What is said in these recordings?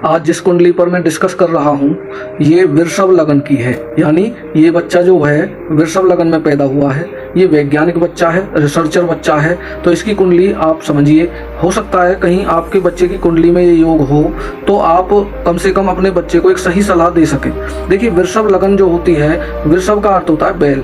आज जिस कुंडली पर मैं डिस्कस कर रहा हूँ ये वृषभ लगन की है। यानी ये बच्चा जो है वृषभ लगन में पैदा हुआ है। ये वैज्ञानिक बच्चा है, रिसर्चर बच्चा है। तो इसकी कुंडली आप समझिए, हो सकता है कहीं आपके बच्चे की कुंडली में ये योग हो तो आप कम से कम अपने बच्चे को एक सही सलाह दे सकें। देखिए, वृषभ लगन जो होती है, वृषभ का अर्थ होता है बैल।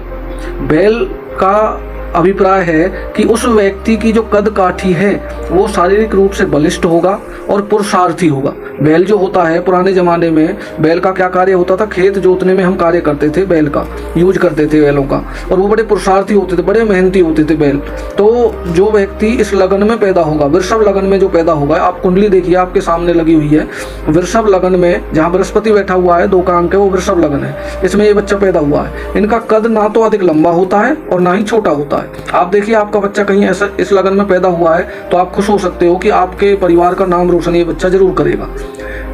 बैल का अभिप्राय है कि उस व्यक्ति की जो कद काठी है वो शारीरिक रूप से बलिष्ठ होगा और पुरुषार्थी होगा। बैल जो होता है, पुराने ज़माने में बैल का क्या कार्य होता था, खेत जोतने में हम कार्य करते थे, बैल का यूज करते थे बैलों का, और वो बड़े पुरुषार्थी होते थे, बड़े मेहनती होते थे बैल। तो जो व्यक्ति इस लगन में पैदा होगा, वृषभ लगन में जो पैदा होगा, आप कुंडली देखिए आपके सामने लगी हुई है, वृषभ लगन में जहाँ बृहस्पति बैठा हुआ है 2 का अंक है, वो वृषभ लगन है, इसमें ये बच्चा पैदा हुआ है। इनका कद ना तो अधिक लंबा होता है और ना ही छोटा होता है। आप देखिए आपका बच्चा कहीं ऐसा इस लगन में पैदा हुआ है तो आप खुश हो सकते हो कि आपके परिवार का नाम रोशन ये बच्चा जरूर करेगा।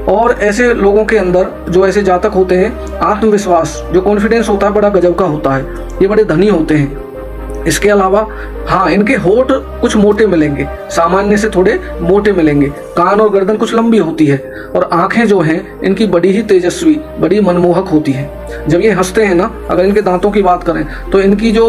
और ऐसे लोगों के अंदर, जो ऐसे जातक होते हैं, आत्मविश्वास, जो कॉन्फिडेंस होता है, बड़ा गजब का होता है। ये बड़े धनी होते हैं। इसके अलावा हाँ, इनके होठ कुछ मोटे मिलेंगे, सामान्य से थोड़े मोटे मिलेंगे। कान और गर्दन कुछ लंबी होती है और आंखें जो हैं इनकी बड़ी ही तेजस्वी, बड़ी मनमोहक होती हैं। जब ये हंसते हैं ना, अगर इनके दांतों की बात करें तो इनकी जो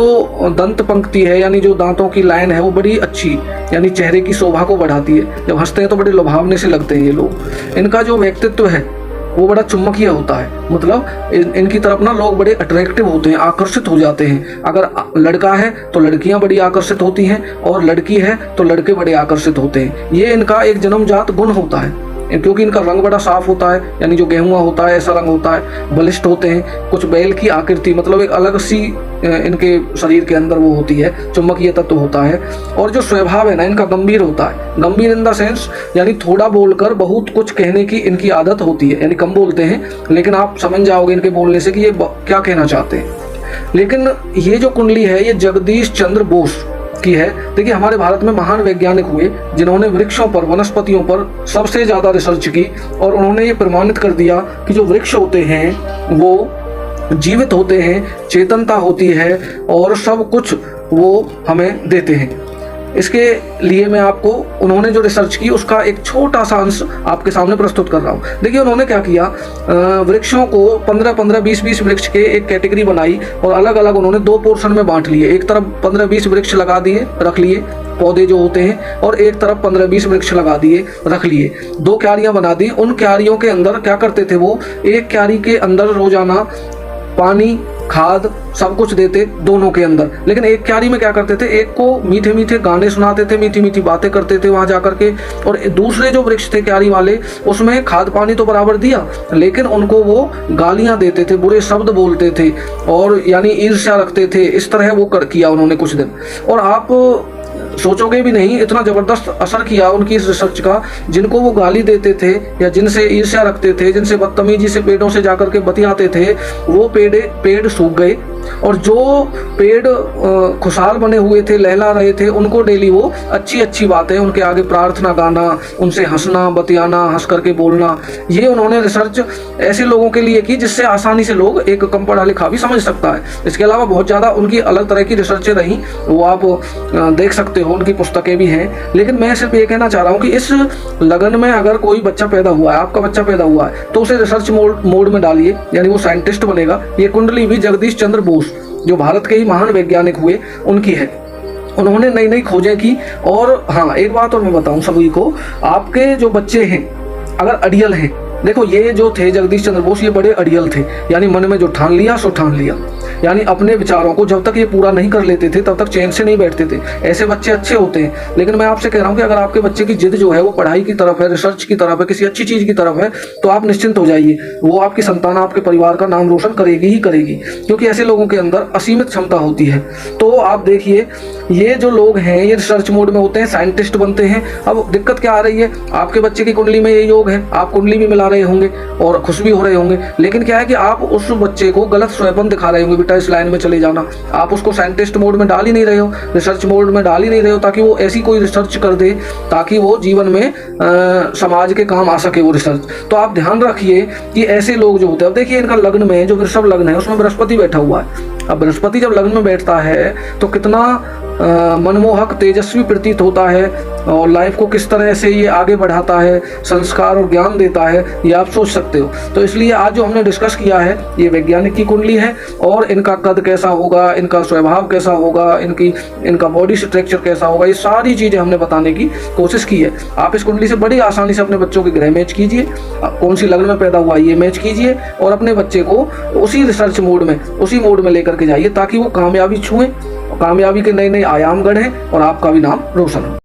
दंत पंक्ति है, यानी जो दांतों की लाइन है, वो बड़ी अच्छी, यानी चेहरे की शोभा को बढ़ाती है। जब हंसते हैं तो बड़े लुभावने से लगते हैं ये लोग। इनका जो व्यक्तित्व है वो बड़ा चुंबकीय होता है, मतलब इनकी तरफ ना लोग बड़े अट्रैक्टिव होते हैं, आकर्षित हो जाते हैं। अगर लड़का है तो लड़कियां बड़ी आकर्षित होती हैं, और लड़की है तो लड़के बड़े आकर्षित होते हैं। ये इनका एक जन्मजात गुण होता है, क्योंकि इनका रंग बड़ा साफ होता है, यानी जो गेहुआ होता है ऐसा रंग होता है, बलिष्ठ होते हैं, कुछ बैल की आकृति, मतलब एक अलग सी इनके शरीर के अंदर वो होती है, चुंबकीय तत्व होता है। और जो स्वभाव है ना इनका गंभीर होता है, गंभीर इन द सेंस यानी थोड़ा बोलकर बहुत कुछ कहने की इनकी आदत होती है, यानी कम बोलते हैं लेकिन आप समझ जाओगे इनके बोलने से कि ये क्या कहना चाहते हैं। लेकिन ये जो कुंडली है ये जगदीश चंद्र बोस की है। देखिए, हमारे भारत में महान वैज्ञानिक हुए जिन्होंने वृक्षों पर, वनस्पतियों पर सबसे ज्यादा रिसर्च की, और उन्होंने ये प्रमाणित कर दिया कि जो वृक्ष होते हैं वो जीवित होते हैं, चेतनता होती है और सब कुछ वो हमें देते हैं। इसके लिए मैं आपको, उन्होंने जो रिसर्च की उसका एक छोटा सा अंश आपके सामने प्रस्तुत कर रहा हूँ। देखिए, उन्होंने क्या किया, वृक्षों को 15-15, 20-20 वृक्ष के एक कैटेगरी बनाई और अलग अलग उन्होंने 2 पोर्शन में बांट लिए। एक तरफ 15-20 वृक्ष लगा दिए, रख लिए, पौधे जो होते हैं, और एक तरफ 15-20 वृक्ष लगा दिए, रख लिए। 2 क्यारियां बना दी। उन क्यारियों के अंदर क्या करते थे वो, एक क्यारी के अंदर रोजाना पानी, खाद, सब कुछ देते दोनों के अंदर। लेकिन एक क्यारी में क्या करते थे, एक को मीठे मीठे गाने सुनाते थे, मीठी मीठी बातें करते थे वहां जाकर के, और दूसरे जो वृक्ष थे क्यारी वाले, उसमें खाद पानी तो बराबर दिया लेकिन उनको वो गालियां देते थे, बुरे शब्द बोलते थे और यानी ईर्ष्या रखते थे। इस तरह वो किया उन्होंने कुछ दिन। और आप सोचोगे भी नहीं, इतना जबरदस्त असर किया उनकी इस रिसर्च का। जिनको वो गाली देते थे या जिनसे ईर्ष्या रखते थे, जिनसे बदतमीजी से पेड़ों से जाकर के बतियाते थे, वो पेड़ सूख गए। और जो पेड़ खुशहाल बने हुए थे, लहला रहे थे, उनको डेली वो अच्छी अच्छी बातें, उनके आगे प्रार्थना गाना, उनसे हंसना, बतियाना, हंस करके बोलना, ये उन्होंने रिसर्च ऐसे लोगों के लिए की जिससे आसानी से लोग, एक कम पढ़ा लिखा भी समझ सकता है। इसके अलावा बहुत ज़्यादा उनकी अलग तरह की रिसर्चें रहीं, वो आप देख सकते हो, उनकी पुस्तकें भी हैं। लेकिन मैं सिर्फ ये कहना चाह रहा हूँ कि इस लगन में अगर कोई बच्चा पैदा हुआ है, आपका बच्चा पैदा हुआ है, तो उसे रिसर्च मोड में डालिए, यानी वो साइंटिस्ट बनेगा। ये कुंडली भी जगदीश चंद्र बोस, जो भारत के ही महान वैज्ञानिक हुए, उनकी है। उन्होंने नई नई खोजें की। और हाँ, एक बात और मैं बताऊं सभी को, आपके जो बच्चे हैं अगर अड़ियल हैं, देखो ये जो थे जगदीश चंद्र बोस, ये बड़े अड़ियल थे, यानी मन में जो ठान लिया सो ठान लिया, यानी अपने विचारों को जब तक ये पूरा नहीं कर लेते थे तब तक चैन से नहीं बैठते थे। ऐसे बच्चे अच्छे होते हैं। लेकिन मैं आपसे कह रहा हूँ कि अगर आपके बच्चे की जिद जो है वो पढ़ाई की तरफ है, रिसर्च की तरफ है, किसी अच्छी चीज की तरफ है, तो आप निश्चिंत हो जाइए, वो आपकी संतान आपके परिवार का नाम रोशन करेगी ही करेगी, क्योंकि ऐसे लोगों के अंदर असीमित क्षमता होती है। तो आप देखिए, ये जो लोग हैं ये रिसर्च मोड में होते हैं, साइंटिस्ट बनते हैं। अब दिक्कत क्या आ रही है, आपके बच्चे की कुंडली में ये योग है, आप कुंडली भी मिला रहे होंगे और खुश भी हो रहे होंगे, लेकिन क्या है कि आप उस बच्चे को गलत स्वयं दिखा रहे होंगे, बेटा इस लाइन में चले जाना। आप उसको साइंटिस्ट मोड में डाल ही नहीं रहे हो, रिसर्च मोड में डाल ही नहीं रहे हो, ताकि वो ऐसी कोई रिसर्च कर दे ताकि वो जीवन में समाज के काम आ सके वो रिसर्च। तो आप ध्यान रखिए कि ऐसे लोग जो होते हैं, अब देखिए इनका लग्न में जो वृषभ लग्न है उसमें बृहस्पति बैठा हुआ है। अब बृहस्पति जब लग्न में बैठता है तो कितना मनमोहक तेजस्वी प्रतीत होता है और लाइफ को किस तरह से ये आगे बढ़ाता है, संस्कार और ज्ञान देता है, ये आप सोच सकते हो। तो इसलिए आज जो हमने डिस्कस किया है ये वैज्ञानिक की कुंडली है और इनका कद कैसा होगा, इनका स्वभाव कैसा होगा, इनका बॉडी स्ट्रक्चर कैसा होगा, ये सारी चीज़ें हमने बताने की कोशिश की है। आप इस कुंडली से बड़ी आसानी से अपने बच्चों के ग्रह मैच कीजिए, कौन सी लग्न में पैदा हुआ ये मैच कीजिए और अपने बच्चे को उसी रिसर्च मोड में, उसी मोड में लेकर के जाइए ताकि वो कामयाबी छुएं, कामयाबी के नए नए आयाम गढ़ें और आपका भी नाम रोशन हो।